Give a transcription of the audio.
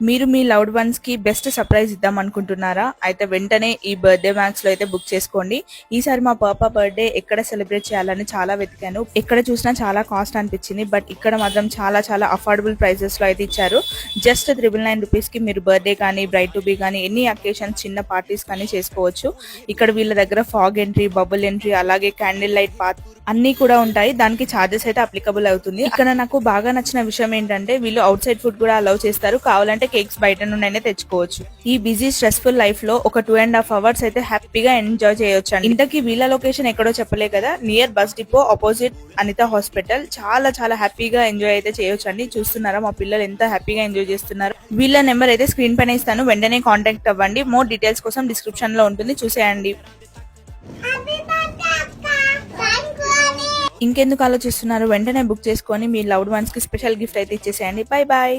మీరు మీ loved ones కి best surprise ఇద్దాం అనుకుంటున్నారా? అయితే వెంటనే ఈ బర్త్డే మ్యాక్స్ లో అయితే బుక్ చేసుకోండి. ఈసారి మా పాప బర్త్డే ఎక్కడ సెలబ్రేట్ చేయాలని చాలా వెతికాను. ఎక్కడ చూసినా చాలా కాస్ట్ అనిపించింది. బట్ ఇక్కడ మాత్రం చాలా చాలా అఫోర్డబుల్ ప్రైసెస్ లో అయితే ఇచ్చారు. జస్ట్ 999 రూపీస్ కి మీరు బర్త్డే కానీ, బ్రైట్ టు బీ కానీ, ఎన్ని అకేషన్స్, చిన్న పార్టీస్ కానీ చేసుకోవచ్చు. ఇక్కడ వీళ్ళ దగ్గర ఫాగ్ ఎంట్రీ, బబుల్ ఎంట్రీ, అలాగే క్యాండిల్ లైట్ పాత్ అన్ని కూడా ఉంటాయి. దానికి ఛార్జెస్ అయితే అప్లికబుల్ అవుతుంది. ఇక్కడ నాకు బాగా నచ్చిన విషయం ఏంటంటే వీళ్ళు అవుట్ సైడ్ ఫుడ్ కూడా అలౌ చేస్తారు. కావాలంటే కేక్స్ బయట నుండి తెచ్చుకోవచ్చు. ఈ బిజీ స్ట్రెస్ఫుల్ లైఫ్ లో ఒక 2.5 అవర్స్ అయితే హ్యాపీగా ఎంజాయ్ చేయొచ్చు. ఇంతకీ వీళ్ళ లొకేషన్ ఎక్కడో చెప్పలే కదా, near bus depot opposite Anitha hospital. చాలా చాలా హ్యాపీగా ఎంజాయ్ అయితే చేయొచ్చు అండి. చూస్తున్నారా మా పిల్లలు ఎంత హ్యాపీగా ఎంజాయ్ చేస్తున్నారు. వీళ్ళ నెంబర్ అయితే స్క్రీన్ పైన ఇస్తాను, వెంటనే కాంటాక్ట్ అవ్వండి. మోర్ డీటెయిల్స్ కోసం డిస్క్రిప్షన్ లో ఉంటుంది, చూసేయండి. ఇంకెందుకు ఆలోచిస్తున్నారు, వెంటనే బుక్ చేసుకొని మీ లవ్డ్ వన్స్ కి స్పెషల్ గిఫ్ట్ అయితే ఇచ్చేసేయండి. Bye bye.